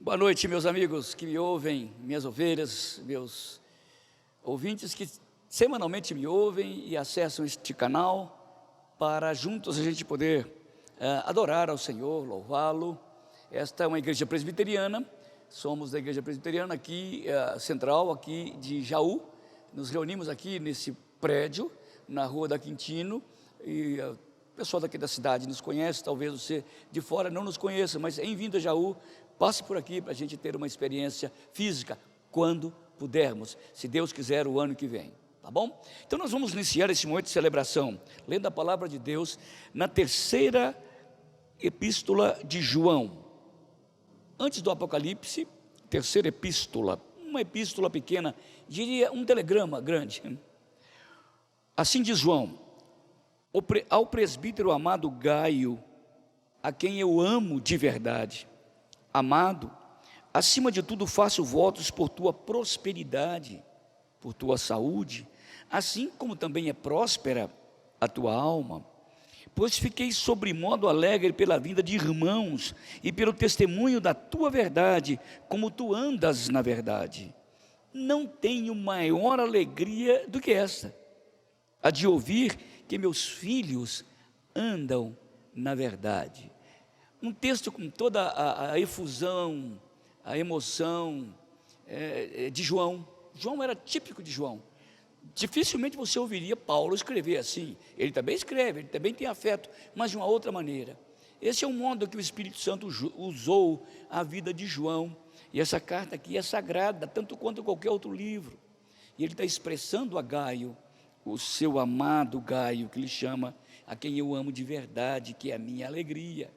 Boa noite, meus amigos que me ouvem, minhas ovelhas, meus ouvintes que semanalmente me ouvem e acessam este canal para juntos a gente poder adorar ao Senhor, louvá-lo. Esta é uma igreja presbiteriana, somos da igreja presbiteriana aqui, central aqui de Jaú. Nos reunimos aqui nesse prédio, na Rua da Quintino, e o pessoal daqui da cidade nos conhece, talvez você de fora não nos conheça, mas em vindo a Jaú, passe por aqui para a gente ter uma experiência física, quando pudermos, se Deus quiser, o ano que vem, tá bom? Então nós vamos iniciar esse momento de celebração, lendo a palavra de Deus, na terceira epístola de João, antes do Apocalipse, terceira epístola, uma epístola pequena, diria um telegrama grande. Assim diz João: ao presbítero amado Gaio, a quem eu amo de verdade. Amado, acima de tudo faço votos por tua prosperidade, por tua saúde, assim como também é próspera a tua alma. Pois fiquei sobremodo alegre pela vinda de irmãos e pelo testemunho da tua verdade, como tu andas na verdade. Não tenho maior alegria do que esta, a de ouvir que meus filhos andam na verdade. Um texto com toda a efusão, a emoção de João. João era típico de João. Dificilmente você ouviria Paulo escrever assim. Ele também escreve, ele também tem afeto, mas de uma outra maneira. Esse é o modo que o Espírito Santo usou a vida de João. E essa carta aqui é sagrada, tanto quanto qualquer outro livro. E ele está expressando a Gaio, o seu amado Gaio, que ele chama, a quem eu amo de verdade, que é a minha alegria.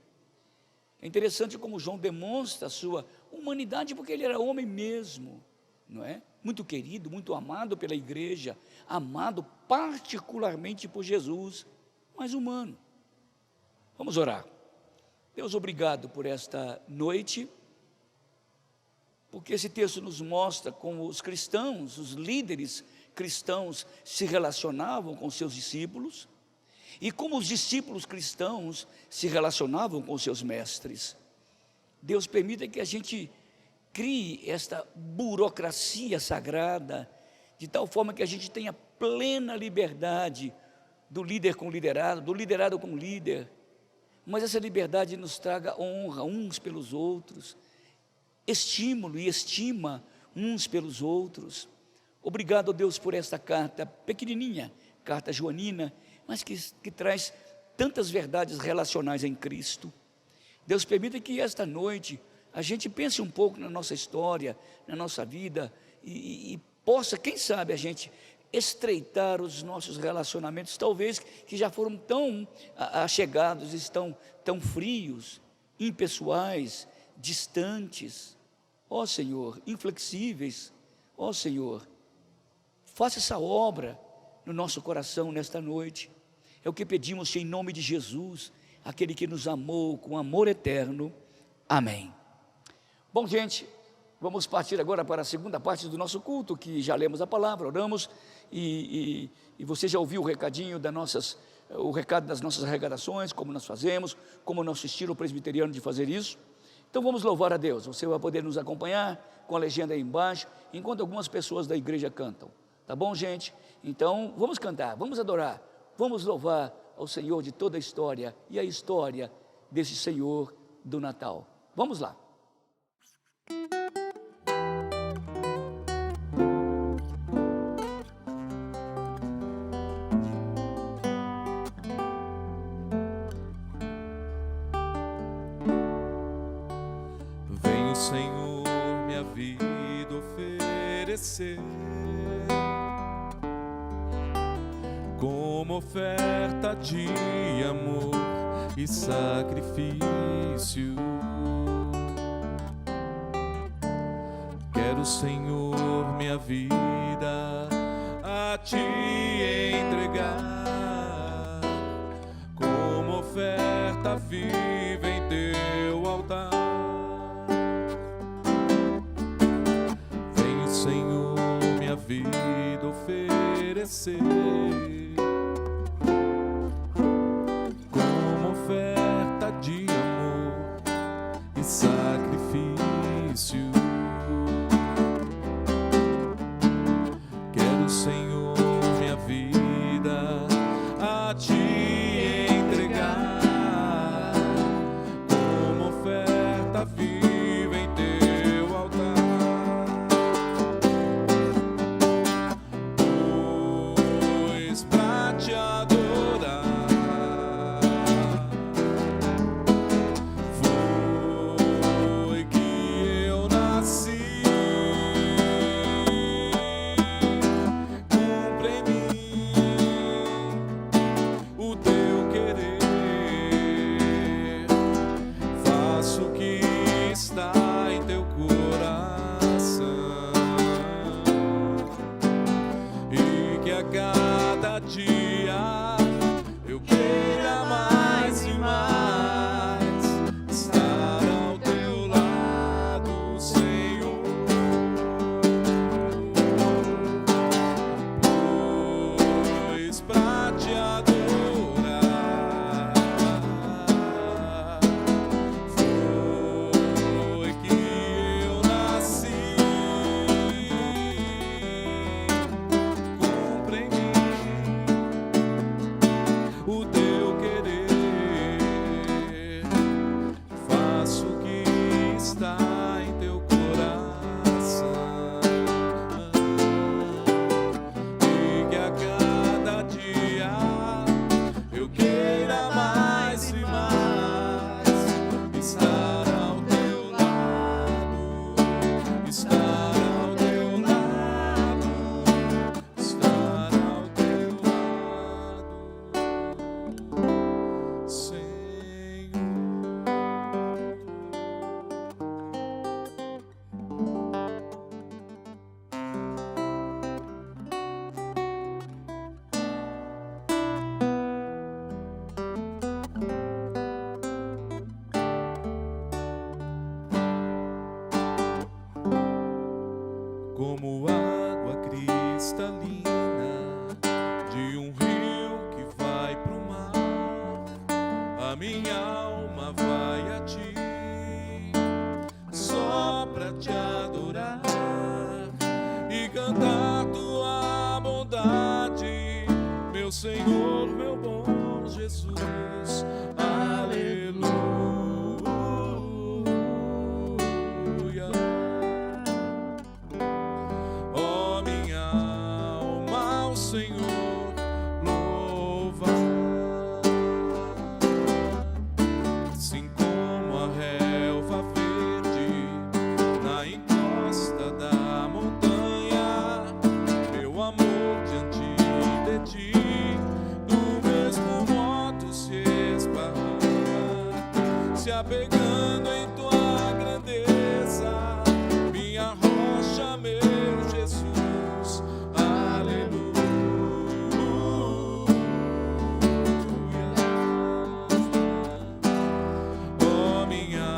É interessante como João demonstra a sua humanidade, porque ele era homem mesmo, não é? Muito querido, muito amado pela igreja, amado particularmente por Jesus, mas humano. Vamos orar. Deus, obrigado por esta noite, porque esse texto nos mostra como os cristãos, os líderes cristãos se relacionavam com seus discípulos, e como os discípulos cristãos se relacionavam com seus mestres. Deus, permita que a gente crie esta burocracia sagrada, de tal forma que a gente tenha plena liberdade do líder com liderado, do liderado com líder, mas essa liberdade nos traga honra uns pelos outros, estímulo e estima uns pelos outros. Obrigado, Deus, por esta carta pequenininha, carta joanina, mas que traz tantas verdades relacionais em Cristo. Deus, permita que esta noite a gente pense um pouco na nossa história, na nossa vida, e possa, quem sabe, a gente estreitar os nossos relacionamentos, talvez que já foram tão achegados, estão tão frios, impessoais, distantes. Ó Senhor, inflexíveis. Ó Senhor, faça essa obra no nosso coração nesta noite. É o que pedimos em nome de Jesus, aquele que nos amou com amor eterno. Amém. Bom, gente, vamos partir agora para a segunda parte do nosso culto, que já lemos a palavra, oramos, e você já ouviu o recadinho o recado das nossas arrecadações, como nós fazemos, como o nosso estilo presbiteriano de fazer isso. Então vamos louvar a Deus. Você vai poder nos acompanhar com a legenda aí embaixo, enquanto algumas pessoas da igreja cantam. Tá bom, gente? Então vamos cantar, vamos adorar, vamos louvar ao Senhor de toda a história e a história desse Senhor do Natal. Vamos lá. Vem o Senhor minha vida oferecer como oferta de amor e sacrifício. Quero, Senhor, minha vida a Ti entregar como oferta viva em Teu altar. Vem, Senhor, minha vida oferecer como oferta de amor e sacrifício. como água cristalina de um rio que vai pro mar. A minha alma vai a ti, só pra te adorar e cantar tua bondade, meu Senhor, meu bom Jesus. Aleluia. Ó minha alma ao Senhor louva, assim como a relva verde na encosta da montanha, meu amor diante de ti do mesmo modo se esparrama, se apegando em tua grandeza, minha rocha, meu Jesus. Aleluia. Ó minha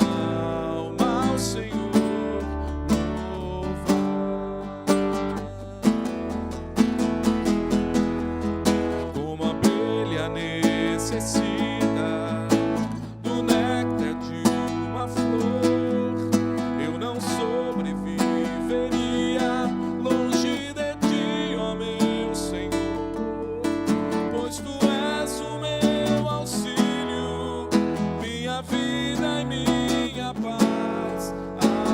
alma ao Senhor louva, como a abelha necessita do néctar de uma flor, eu não sobreviveria longe de ti, ó meu Senhor, pois tu és o meu auxílio, minha vida e minha paz.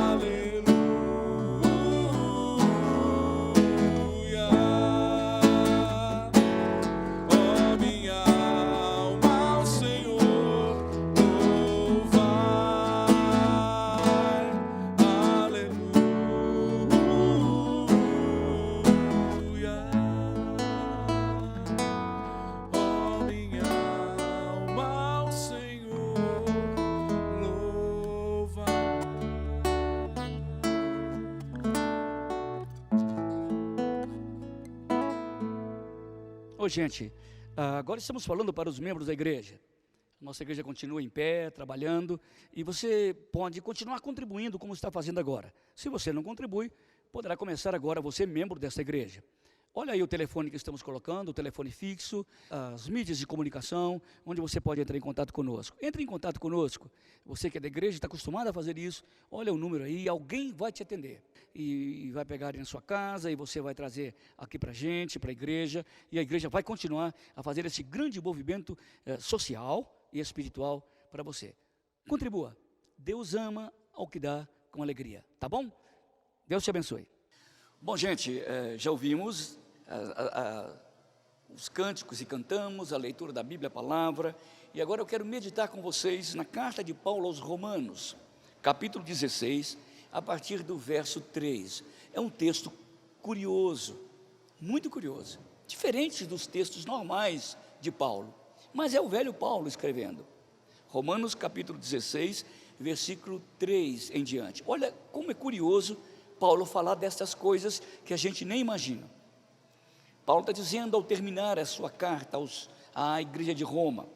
Aleluia. Ó minha alma ao Senhor louvai. Aleluia. Ó minha alma ao Senhor louva. Ô gente, agora estamos falando para os membros da igreja. Nossa igreja continua em pé, trabalhando, e você pode continuar contribuindo como está fazendo agora. Se você não contribui, poderá começar agora você, membro dessa igreja. Olha aí o telefone que estamos colocando, o telefone fixo, as mídias de comunicação, onde você pode entrar em contato conosco. Entre em contato conosco. Você que é da igreja, está acostumado a fazer isso, olha o número aí, alguém vai te atender. E vai pegar aí na sua casa, e você vai trazer aqui para a gente, para a igreja, e a igreja vai continuar a fazer esse grande movimento social e espiritual para você. Contribua. Deus ama ao que dá com alegria, tá bom? Deus te abençoe. Bom, gente, já ouvimos os cânticos e cantamos, a leitura da Bíblia, a palavra, e agora eu quero meditar com vocês na carta de Paulo aos Romanos, capítulo 16, a partir do verso 3. É um texto curioso, muito curioso, diferente dos textos normais de Paulo, mas é o velho Paulo escrevendo. Romanos capítulo 16, versículo 3 em diante. Olha como é curioso Paulo falar destas coisas que a gente nem imagina. Paulo está dizendo ao terminar a sua carta à igreja de Roma: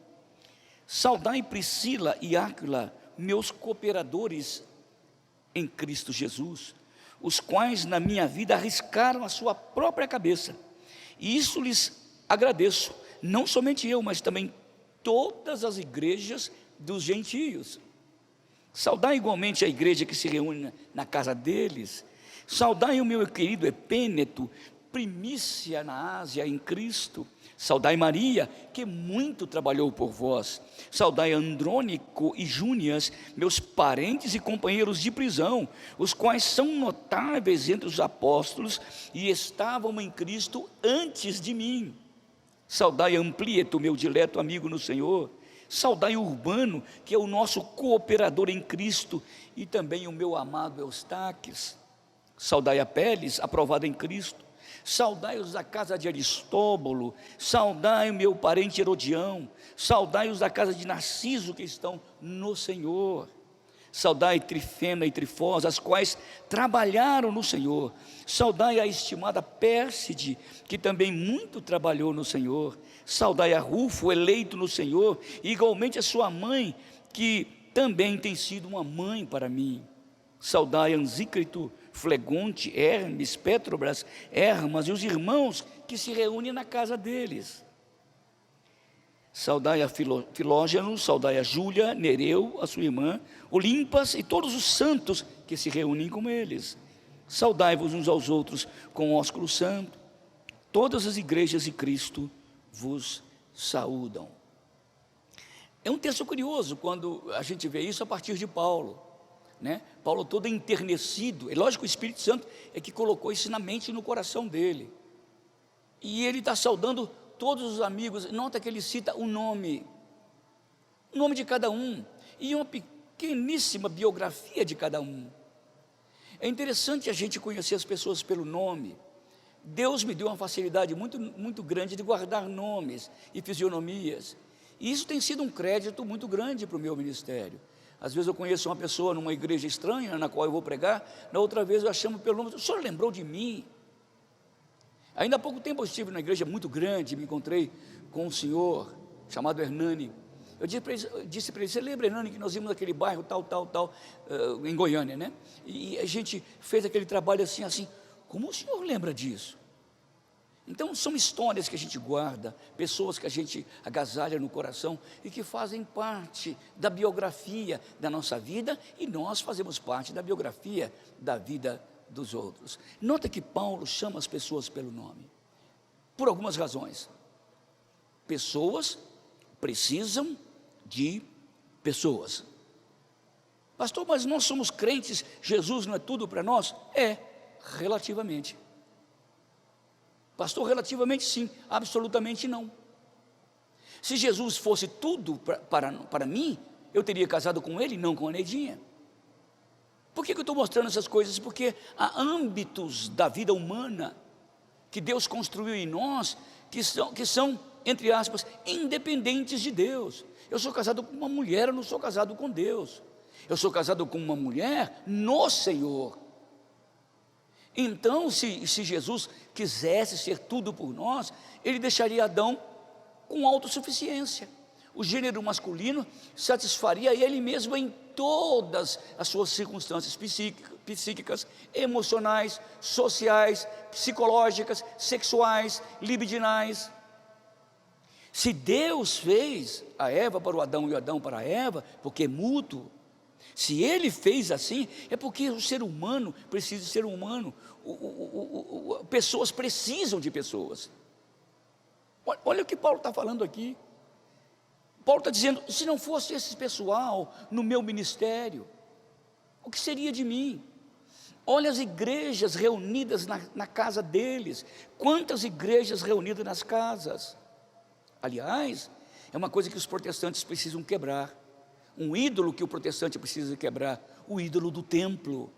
saudai Priscila e Áquila, meus cooperadores em Cristo Jesus, os quais na minha vida arriscaram a sua própria cabeça, e isso lhes agradeço, não somente eu, mas também todas as igrejas dos gentios. Saudai igualmente a igreja que se reúne na casa deles. Saudai o meu querido Epêneto, primícia na Ásia em Cristo. Saudai Maria, que muito trabalhou por vós. Saudai Andrônico e Júnias, meus parentes e companheiros de prisão, os quais são notáveis entre os apóstolos e estavam em Cristo antes de mim. Saudai Amplieto, meu dileto amigo no Senhor. Saudai Urbano, que é o nosso cooperador em Cristo, e também o meu amado Eustaques. Saudai Apeles, aprovado em Cristo. Saudai-os da casa de Aristóbulo. Saudai o meu parente Herodião. Saudai-os da casa de Narciso, que estão no Senhor. Saudai Trifena e Trifós, as quais trabalharam no Senhor. Saudai a estimada Pérside, que também muito trabalhou no Senhor. Saudai a Rufo, eleito no Senhor, e igualmente a sua mãe, que também tem sido uma mãe para mim. Saudai Ansícrito, Flegonte, Hermes, Petrobras, Hermas e os irmãos que se reúnem na casa deles. Saudai a Filógeno, saudai a Júlia, Nereu, a sua irmã, Olimpas e todos os santos que se reúnem com eles. Saudai-vos uns aos outros com ósculo santo. Todas as igrejas de Cristo vos saúdam. É um texto curioso quando a gente vê isso a partir de Paulo, né? Paulo todo enternecido, é lógico que o Espírito Santo é que colocou isso na mente e no coração dele. E ele está saudando todos os amigos. Nota que ele cita o nome de cada um, e uma pequeníssima biografia de cada um. É interessante a gente conhecer as pessoas pelo nome. Deus me deu uma facilidade muito grande de guardar nomes e fisionomias, e isso tem sido um crédito muito grande para o meu ministério. Às vezes eu conheço uma pessoa numa igreja estranha, na qual eu vou pregar, na outra vez eu a chamo pelo nome: o senhor lembrou de mim? Ainda há pouco tempo eu estive numa igreja muito grande, me encontrei com um senhor chamado Hernani. Eu disse para ele: você lembra, Hernani, que nós íamos naquele bairro tal, em Goiânia, né? E a gente fez aquele trabalho assim, como o senhor lembra disso? Então são histórias que a gente guarda, pessoas que a gente agasalha no coração e que fazem parte da biografia da nossa vida, e nós fazemos parte da biografia da vida dos outros. Nota que Paulo chama as pessoas pelo nome, por algumas razões. Pessoas precisam de pessoas. Pastor, mas nós somos crentes, Jesus não é tudo para nós? É, relativamente. Pastor, relativamente sim, absolutamente não. Se Jesus fosse tudo para mim, eu teria casado com ele, não com a Neidinha. Por que eu estou mostrando essas coisas? Porque há âmbitos da vida humana que Deus construiu em nós, que são, entre aspas, independentes de Deus. Eu sou casado com uma mulher, eu não sou casado com Deus. Eu sou casado com uma mulher no Senhor. Então, se Jesus quisesse ser tudo por nós, ele deixaria Adão com autossuficiência. O gênero masculino satisfaria ele mesmo em todas as suas circunstâncias psíquicas, emocionais, sociais, psicológicas, sexuais, libidinais. Se Deus fez a Eva para o Adão e o Adão para a Eva, porque é mútuo, se ele fez assim, é porque o ser humano precisa de ser humano. Pessoas precisam de pessoas. Olha o que Paulo está falando aqui. Paulo está dizendo: se não fosse esse pessoal no meu ministério, o que seria de mim? Olha as igrejas reunidas na casa deles. Quantas igrejas reunidas nas casas? Aliás, é uma coisa que os protestantes precisam quebrar. Um ídolo que o protestante precisa quebrar: o ídolo do templo.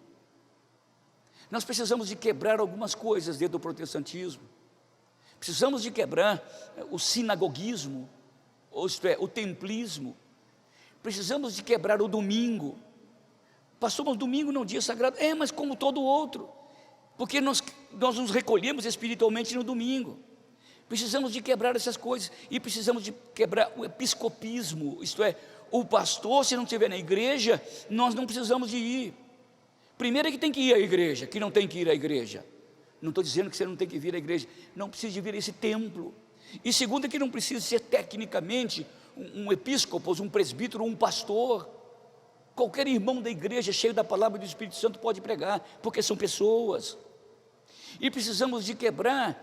Nós precisamos de quebrar algumas coisas dentro do protestantismo. Precisamos de quebrar o sinagogismo, ou isto é, o templismo. Precisamos de quebrar o domingo. Pastor, mas domingo não é um dia sagrado. É, mas como todo outro, porque nós nos recolhemos espiritualmente no domingo. Precisamos de quebrar essas coisas, e precisamos de quebrar o episcopismo, isto é, o pastor, se não estiver na igreja, nós não precisamos de ir. Primeiro é que tem que ir à igreja, que não tem que ir à igreja. Não estou dizendo que você não tem que vir à igreja, não precisa de vir a esse templo. E segundo é que não precisa ser tecnicamente um episcopo, um presbítero, um pastor. Qualquer irmão da igreja cheio da palavra do Espírito Santo pode pregar, porque são pessoas. E precisamos de quebrar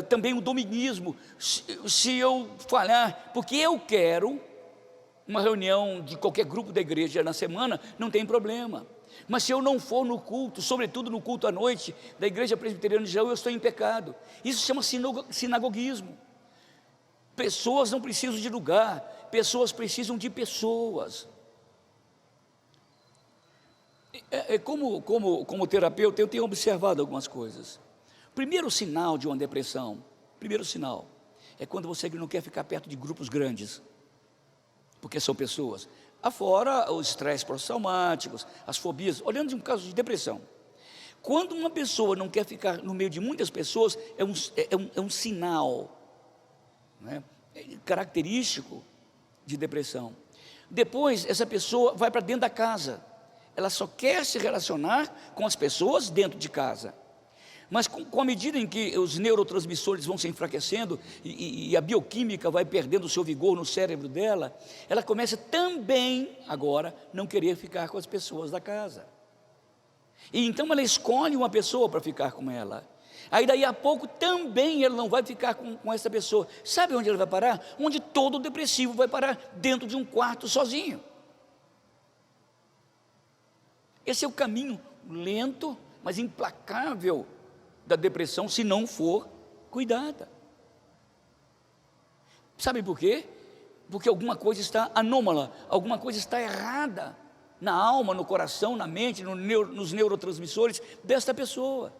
também o dominismo. Se eu falar, porque eu quero uma reunião de qualquer grupo da igreja na semana, não tem problema. Mas se eu não for no culto, sobretudo no culto à noite da igreja presbiteriana de Israel, eu estou em pecado. Isso se chama sinagogismo. Pessoas não precisam de lugar, pessoas precisam de pessoas. Como terapeuta, eu tenho observado algumas coisas. Primeiro sinal de uma depressão, é quando você não quer ficar perto de grupos grandes, porque são pessoas. Afora os estresses pós-traumáticos, as fobias, olhando de um caso de depressão. Quando uma pessoa não quer ficar no meio de muitas pessoas, é um sinal, né, característico de depressão. Depois, essa pessoa vai para dentro da casa. ela só quer se relacionar com as pessoas dentro de casa. Mas com a medida em que os neurotransmissores vão se enfraquecendo e a bioquímica vai perdendo o seu vigor no cérebro dela, ela começa também agora não querer ficar com as pessoas da casa. E então ela escolhe uma pessoa para ficar com ela. Aí daí a pouco também ela não vai ficar com essa pessoa. Sabe onde ela vai parar? Onde todo depressivo vai parar, dentro de um quarto sozinho. Esse é o caminho lento, mas implacável da depressão, se não for cuidada. Sabe por quê? Porque alguma coisa está anômala, alguma coisa está errada na alma, no coração, na mente, nos neurotransmissores desta pessoa.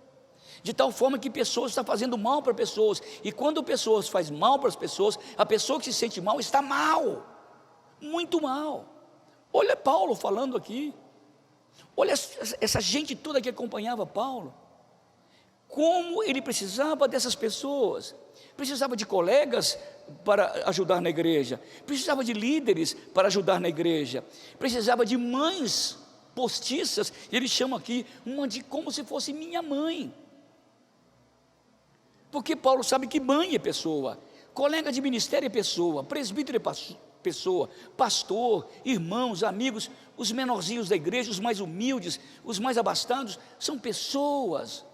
De tal forma que pessoas estão fazendo mal para pessoas, e quando pessoas fazem mal para as pessoas, a pessoa que se sente mal está mal, muito mal. Olha Paulo falando aqui. Olha essa gente toda que acompanhava Paulo, como ele precisava dessas pessoas, precisava de colegas para ajudar na igreja, precisava de líderes para ajudar na igreja, precisava de mães postiças, ele chama aqui uma de como se fosse minha mãe, porque Paulo sabe que mãe é pessoa, colega de ministério é pessoa, presbítero é pessoa, pastor, irmãos, amigos, os menorzinhos da igreja, os mais humildes, os mais abastados, são pessoas.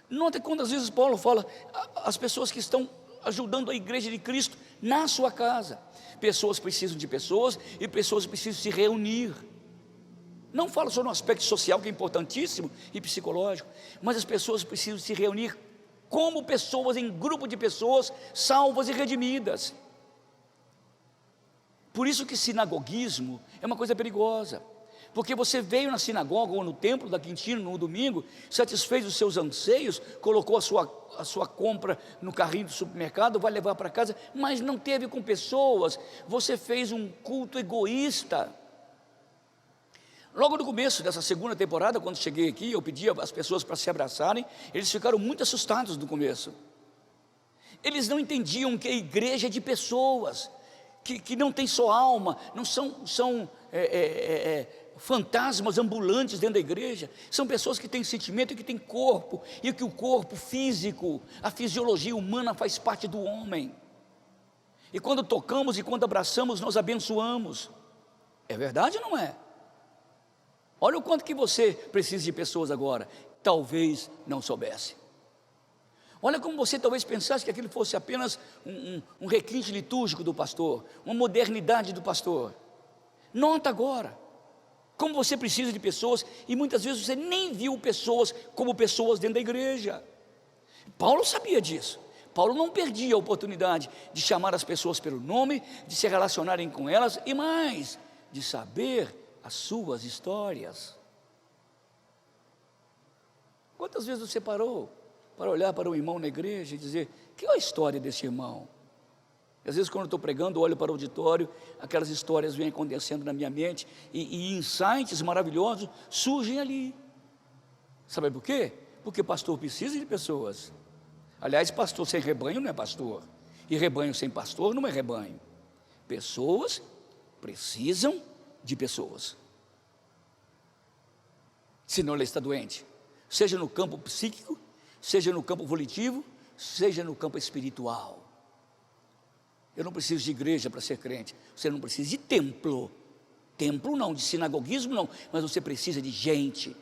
Nota quantas vezes Paulo fala as pessoas que estão ajudando a igreja de Cristo na sua casa. Pessoas precisam de pessoas e pessoas precisam se reunir. Não fala só no aspecto social, que é importantíssimo, e psicológico, mas as pessoas precisam se reunir como pessoas, em grupo de pessoas salvas e redimidas. Por isso que sinagogismo é uma coisa perigosa, porque você veio na sinagoga ou no templo da Quintino no domingo, satisfez os seus anseios, colocou a sua compra no carrinho do supermercado, vai levar para casa, mas não teve com pessoas, você fez um culto egoísta. Logo no começo dessa segunda temporada, quando cheguei aqui, eu pedi às pessoas para se abraçarem, eles ficaram muito assustados no começo. Eles não entendiam que a igreja é de pessoas, que não tem só alma, não são fantasmas ambulantes dentro da igreja, são pessoas que têm sentimento e que têm corpo, e que o corpo físico, a fisiologia humana faz parte do homem, e quando tocamos e quando abraçamos, nós abençoamos. É verdade ou não é? Olha o quanto que você precisa de pessoas agora, talvez não soubesse. Olha como você talvez pensasse que aquilo fosse apenas um requinte litúrgico do pastor, uma modernidade do pastor. Nota agora, como você precisa de pessoas, e muitas vezes você nem viu pessoas como pessoas dentro da igreja. Paulo sabia disso. Paulo não perdia a oportunidade de chamar as pessoas pelo nome, de se relacionarem com elas, e mais, de saber as suas histórias. Quantas vezes você parou para olhar para um irmão na igreja e dizer, que é a história desse irmão? E às vezes quando eu estou pregando, eu olho para o auditório, aquelas histórias vêm acontecendo na minha mente, e insights maravilhosos surgem ali. Sabe por quê? Porque pastor precisa de pessoas. Aliás, pastor sem rebanho não é pastor, e rebanho sem pastor não é rebanho. Pessoas precisam de pessoas, senão ela está doente, seja no campo psíquico, seja no campo volitivo, seja no campo espiritual. Eu não preciso de igreja para ser crente, você não precisa de templo não, de sinagogismo não, mas você precisa de gente.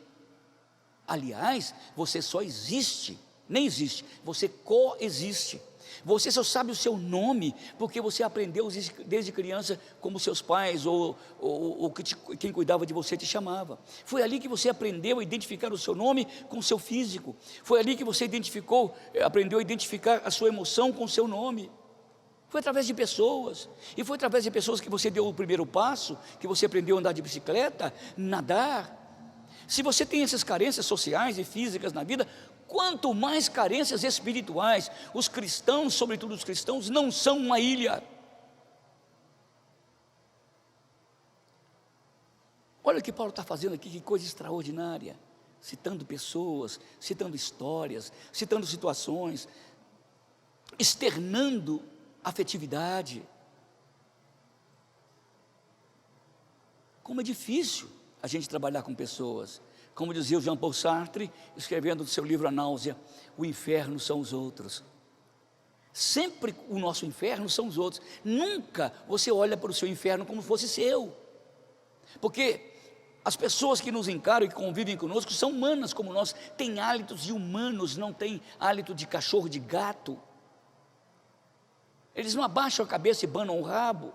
Aliás, você só existe, nem existe, você coexiste. Você só sabe o seu nome porque você aprendeu desde criança como seus pais ou quem cuidava de você te chamava. Foi ali que você aprendeu a identificar o seu nome com o seu físico. Foi ali que você aprendeu a identificar a sua emoção com o seu nome. Foi através de pessoas. E foi através de pessoas que você deu o primeiro passo, que você aprendeu a andar de bicicleta, nadar. Se você tem essas carências sociais e físicas na vida, quanto mais carências espirituais. Os cristãos, sobretudo os cristãos, não são uma ilha. Olha o que Paulo está fazendo aqui, que coisa extraordinária, citando pessoas, citando histórias, citando situações, externando afetividade. Como é difícil a gente trabalhar com pessoas. Como dizia o Jean Paul Sartre, escrevendo no seu livro A Náusea, o inferno são os outros. Sempre o nosso inferno são os outros. Nunca você olha para o seu inferno como se fosse seu. Porque as pessoas que nos encaram e que convivem conosco são humanas como nós, têm hálitos de humanos, não têm hálito de cachorro, de gato. Eles não abaixam a cabeça e banam o rabo,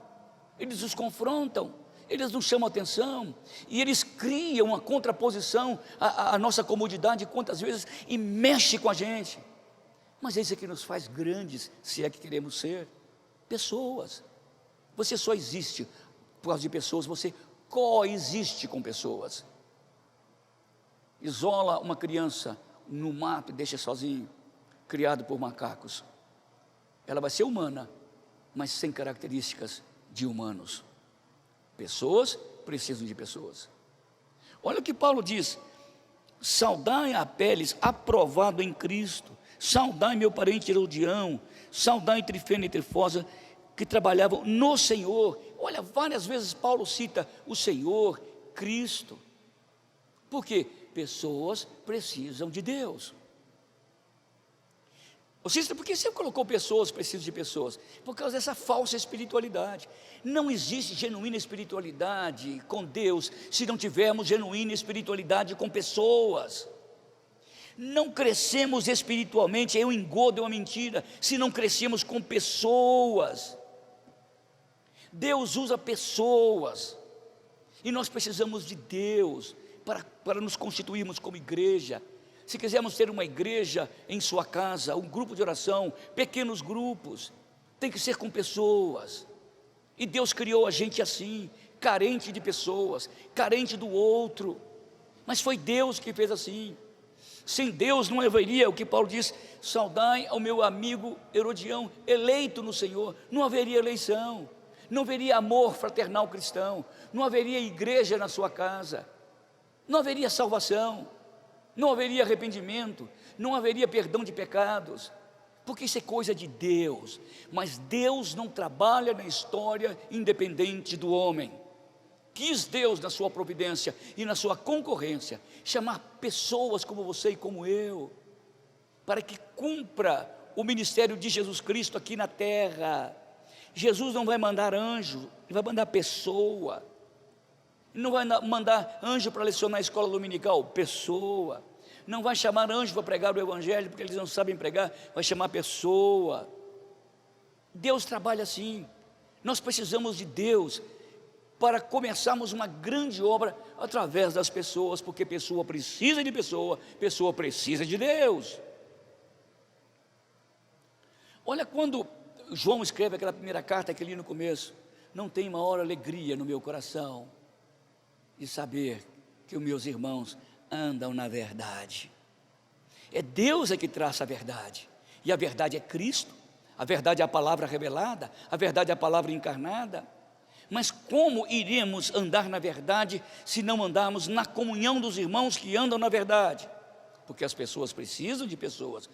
eles nos confrontam, eles nos chamam a atenção, e eles criam uma contraposição à nossa comodidade quantas vezes, e mexe com a gente. Mas é isso que nos faz grandes, se é que queremos ser, pessoas. Você só existe por causa de pessoas, você coexiste com pessoas. Isola uma criança no mato e deixa sozinho, criado por macacos. Ela vai ser humana, mas sem características de humanos. Pessoas precisam de pessoas. Olha o que Paulo diz: saudai a Apeles, aprovado em Cristo, saudai meu parente Herodião, saudai Trifena e Trifosa, que trabalhavam no Senhor. Olha, várias vezes Paulo cita o Senhor, Cristo. Por quê? Pessoas precisam de Deus. Por que você colocou pessoas precisam de pessoas? Por causa dessa falsa espiritualidade. Não existe genuína espiritualidade com Deus se não tivermos genuína espiritualidade com pessoas. Não crescemos espiritualmente, é um engodo, é uma mentira, se não crescemos com pessoas. Deus usa pessoas, e nós precisamos de Deus para nos constituirmos como igreja. Se quisermos ter uma igreja em sua casa, um grupo de oração, pequenos grupos, tem que ser com pessoas. E Deus criou a gente assim, carente de pessoas, carente do outro. Mas foi Deus que fez assim. Sem Deus não haveria, o que Paulo diz, saudai ao meu amigo Herodião, eleito no Senhor. Não haveria eleição, não haveria amor fraternal cristão, não haveria igreja na sua casa, não haveria salvação, não haveria arrependimento, não haveria perdão de pecados, porque isso é coisa de Deus. Mas Deus não trabalha na história independente do homem. Quis Deus, na sua providência e na sua concorrência, chamar pessoas como você e como eu, para que cumpra o ministério de Jesus Cristo aqui na terra. Jesus não vai mandar anjo, Ele vai mandar pessoa. Ele não vai mandar anjo para lecionar a escola dominical, pessoa. Não vai chamar anjo para pregar o evangelho, porque eles não sabem pregar, vai chamar pessoa. Deus trabalha assim. Nós precisamos de Deus para começarmos uma grande obra através das pessoas, porque pessoa precisa de pessoa precisa de Deus. Olha, quando João escreve aquela primeira carta que eu li no começo: não tem maior alegria no meu coração de saber que os meus irmãos andam na verdade. É Deus que traça a verdade, e a verdade é Cristo, a verdade é a palavra revelada, a verdade é a palavra encarnada. Mas como iremos andar na verdade se não andarmos na comunhão dos irmãos que andam na verdade? Porque as pessoas precisam de pessoas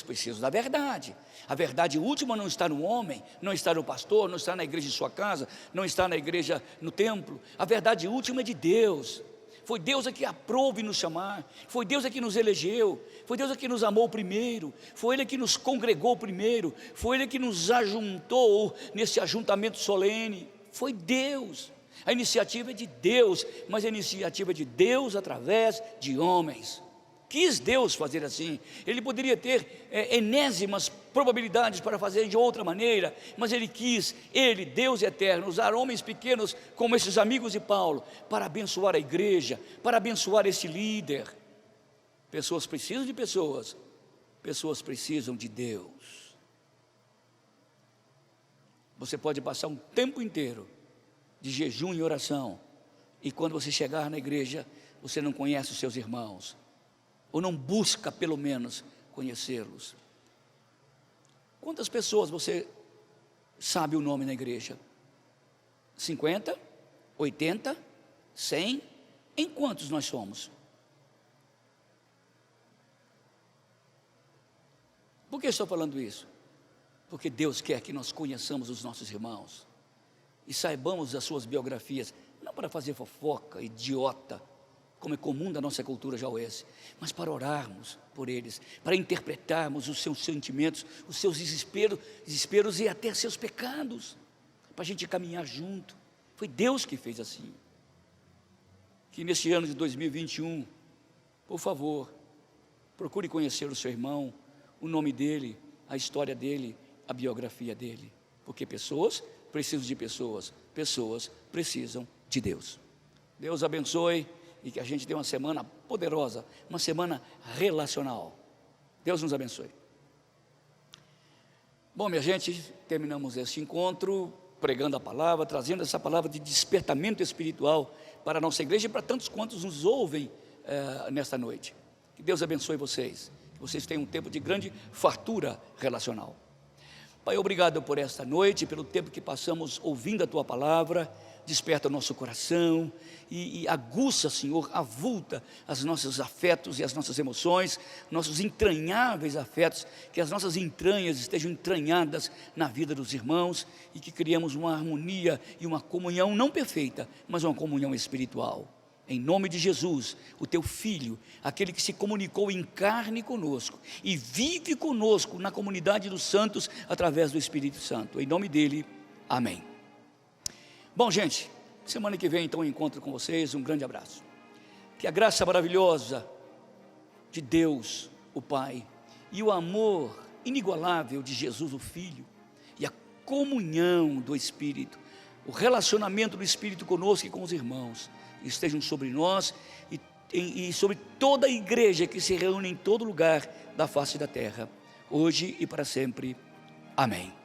precisam da verdade. A verdade última não está no homem, não está no pastor, não está na igreja de sua casa, não está na igreja no templo. A verdade última é de Deus. Foi Deus que aprove nos chamar, foi Deus que nos elegeu, foi Deus que nos amou primeiro, foi Ele que nos congregou primeiro, foi Ele que nos ajuntou nesse ajuntamento solene. Foi Deus. A iniciativa é de Deus, mas a iniciativa é de Deus através de homens. Quis Deus fazer assim. Ele poderia ter enésimas probabilidades para fazer de outra maneira, mas Ele quis, Ele, Deus eterno, usar homens pequenos como esses amigos de Paulo, para abençoar a igreja, para abençoar esse líder. Pessoas precisam de pessoas precisam de Deus. Você pode passar um tempo inteiro de jejum e oração, e quando você chegar na igreja, você não conhece os seus irmãos, ou não busca pelo menos conhecê-los. Quantas pessoas você sabe o nome na igreja? 50? 80? 100? Em quantos nós somos? Por que estou falando isso? Porque Deus quer que nós conheçamos os nossos irmãos e saibamos as suas biografias, não para fazer fofoca, idiota, como é comum da nossa cultura jauense, mas para orarmos por eles, para interpretarmos os seus sentimentos, os seus desesperos e até seus pecados, para a gente caminhar junto. Foi Deus que fez assim. Que neste ano de 2021, por favor, procure conhecer o seu irmão, o nome dele, a história dele, a biografia dele, porque pessoas precisam de pessoas, pessoas precisam de Deus. Deus abençoe e que a gente tenha uma semana poderosa, uma semana relacional. Deus nos abençoe. Bom, minha gente, terminamos este encontro pregando a palavra, trazendo essa palavra de despertamento espiritual para a nossa igreja e para tantos quantos nos ouvem nesta noite. Que Deus abençoe vocês, que vocês tenham um tempo de grande fartura relacional. Pai, obrigado por esta noite, pelo tempo que passamos ouvindo a Tua palavra. Desperta o nosso coração e aguça, Senhor, avulta os nossos afetos e as nossas emoções, nossos entranháveis afetos, que as nossas entranhas estejam entranhadas na vida dos irmãos e que criemos uma harmonia e uma comunhão não perfeita, mas uma comunhão espiritual. Em nome de Jesus, o Teu Filho, aquele que se comunicou em carne conosco e vive conosco na comunidade dos santos através do Espírito Santo. Em nome dEle, amém. Bom, gente, semana que vem então eu encontro com vocês, um grande abraço. Que a graça maravilhosa de Deus, o Pai, e o amor inigualável de Jesus, o Filho, e a comunhão do Espírito, o relacionamento do Espírito conosco e com os irmãos, estejam sobre nós e sobre toda a igreja que se reúne em todo lugar da face da terra, hoje e para sempre. Amém.